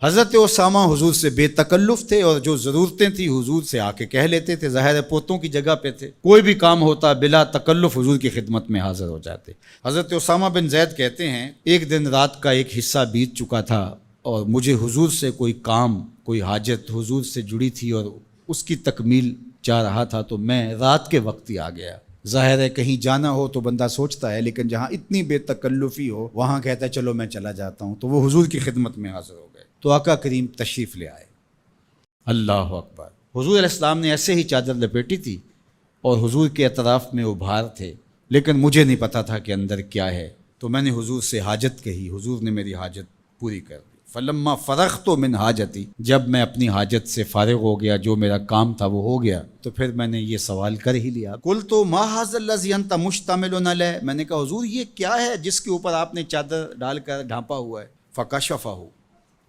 حضرت اسامہ حضور سے بے تکلف تھے اور جو ضرورتیں تھیں حضور سے آ کے کہہ لیتے تھے، ظاہر ہے پوتوں کی جگہ پہ تھے، کوئی بھی کام ہوتا بلا تکلف حضور کی خدمت میں حاضر ہو جاتے۔ حضرت اسامہ بن زید کہتے ہیں ایک دن رات کا ایک حصہ بیت چکا تھا اور مجھے حضور سے کوئی کام، کوئی حاجت حضور سے جڑی تھی اور اس کی تکمیل چاہ رہا تھا، تو میں رات کے وقت ہی آ گیا۔ ظاہر ہے کہیں جانا ہو تو بندہ سوچتا ہے، لیکن جہاں اتنی بے تکلفی ہو وہاں کہتا ہے چلو میں چلا جاتا ہوں، تو وہ حضور کی خدمت میں حاضر ہو گئے۔ تو آقا کریم تشریف لے آئے۔ اللہ اکبر! حضور علیہ السلام نے ایسے ہی چادر لپیٹی تھی اور حضور کے اطراف میں ابھار تھے، لیکن مجھے نہیں پتا تھا کہ اندر کیا ہے، تو میں نے حضور سے حاجت کہی، حضور نے میری حاجت پوری کر دی۔ فلما فرغت من حاجتی، جب میں اپنی حاجت سے فارغ ہو گیا، جو میرا کام تھا وہ ہو گیا، تو پھر میں نے یہ سوال کر ہی لیا، قلت ما ھذا الذی انت مشتمل علیہ، میں نے کہا حضور یہ کیا ہے جس کے اوپر آپ نے چادر ڈال کر ڈھانپا ہوا ہے؟ فکشفہ،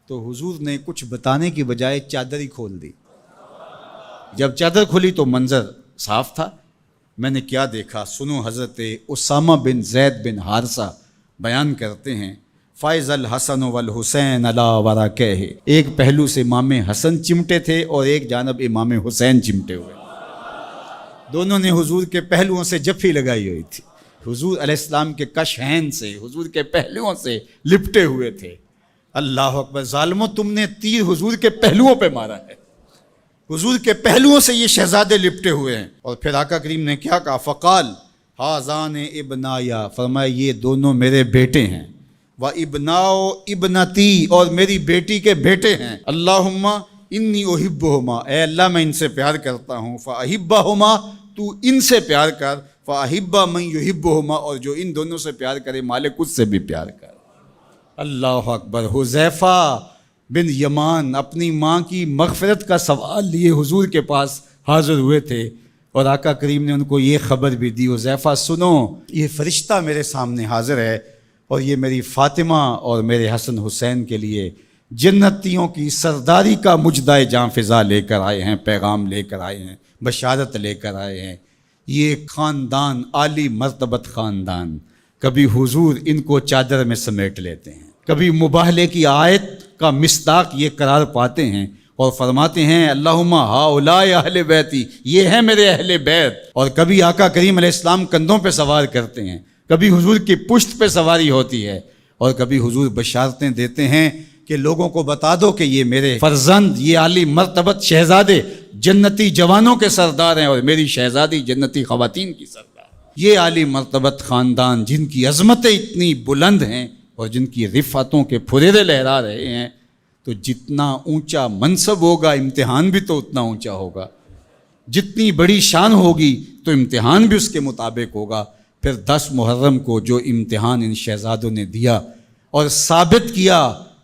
تو حضور نے کچھ بتانے کی بجائے چادر ہی کھول دی۔ جب چادر کھلی تو منظر صاف تھا۔ میں نے کیا دیکھا سنو، حضرت اسامہ بن زید بن حارثہ بیان کرتے ہیں، فائز الحسن والحسین علی ورقہ، ایک پہلو سے امام حسن چمٹے تھے اور ایک جانب امام حسین چمٹے ہوئے، دونوں نے حضور کے پہلوؤں سے جفی لگائی ہوئی تھی، حضور علیہ السلام کے کشہین سے، حضور کے پہلوؤں سے لپٹے ہوئے تھے۔ اللہ اکبر! ظالموں، تم نے تیر حضور کے پہلوؤں پہ مارا ہے، حضور کے پہلوؤں سے یہ شہزادے لپٹے ہوئے ہیں۔ اور پھر آقا کریم نے کیا کہا؟ فقال ھذان ابنایا، فرمایا یہ دونوں میرے بیٹے ہیں، و ابناؤ ابنتی، اور میری بیٹی کے بیٹے ہیں۔ اللہم انی احبہما، اے اللہ میں ان سے پیار کرتا ہوں، فاحبہما، تو ان سے پیار کر، فاحب من یحبہما، اور جو ان دونوں سے پیار کرے مالک اس سے بھی پیار کر۔ اللہ اکبر! حذیفہ بن یمان اپنی ماں کی مغفرت کا سوال لیے حضور کے پاس حاضر ہوئے تھے، اور آقا کریم نے ان کو یہ خبر بھی دی، حذیفہ سنو، یہ فرشتہ میرے سامنے حاضر ہے اور یہ میری فاطمہ اور میرے حسن حسین کے لیے جنتیوں کی سرداری کا مجدہ جاں فضا لے کر آئے ہیں، پیغام لے کر آئے ہیں، بشارت لے کر آئے ہیں۔ یہ خاندان عالی مرتبت خاندان، کبھی حضور ان کو چادر میں سمیٹ لیتے ہیں، کبھی مباہلے کی آیت کا مصداق یہ قرار پاتے ہیں اور فرماتے ہیں اللہم ہؤلاء اہل بیتی، یہ ہیں میرے اہل بیت، اور کبھی آقا کریم علیہ السلام کندھوں پہ سوار کرتے ہیں، کبھی حضور کی پشت پہ سواری ہوتی ہے، اور کبھی حضور بشارتیں دیتے ہیں کہ لوگوں کو بتا دو کہ یہ میرے فرزند، یہ عالی مرتبت شہزادے جنتی جوانوں کے سردار ہیں اور میری شہزادی جنتی خواتین کی سردار۔ یہ عالی مرتبت خاندان جن کی عظمتیں اتنی بلند ہیں اور جن کی رفعتوں کے پھریرے لہرا رہے ہیں، تو جتنا اونچا منصب ہوگا امتحان بھی تو اتنا اونچا ہوگا، جتنی بڑی شان ہوگی تو امتحان بھی اس کے مطابق ہوگا۔ پھر 10 محرم کو جو امتحان ان شہزادوں نے دیا اور ثابت کیا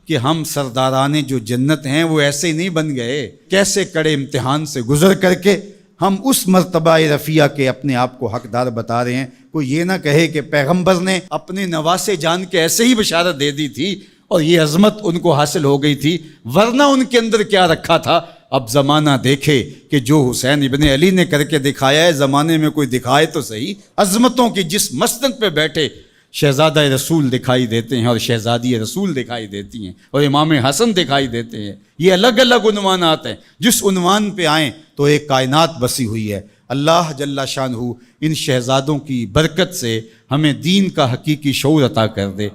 کہ ہم سرداران جو جنت ہیں وہ ایسے ہی نہیں بن گئے، کیسے کڑے امتحان سے گزر کر کے ہم اس مرتبہ رفیع کے اپنے آپ کو حقدار بتا رہے ہیں۔ کوئی یہ نہ کہے کہ پیغمبر نے اپنے نواسے جان کے ایسے ہی بشارت دے دی تھی اور یہ عظمت ان کو حاصل ہو گئی تھی، ورنہ ان کے اندر کیا رکھا تھا۔ اب زمانہ دیکھے کہ جو حسین ابن علی نے کر کے دکھایا ہے، زمانے میں کوئی دکھائے تو صحیح۔ عظمتوں کی جس مسند پہ بیٹھے شہزادہ رسول دکھائی دیتے ہیں اور شہزادی رسول دکھائی دیتی ہیں اور امام حسن دکھائی دیتے ہیں، یہ الگ الگ عنوانات ہیں، جس عنوان پہ آئیں تو ایک کائنات بسی ہوئی ہے۔ اللہ جل شانہ ان شہزادوں کی برکت سے ہمیں دین کا حقیقی شعور عطا کر دے۔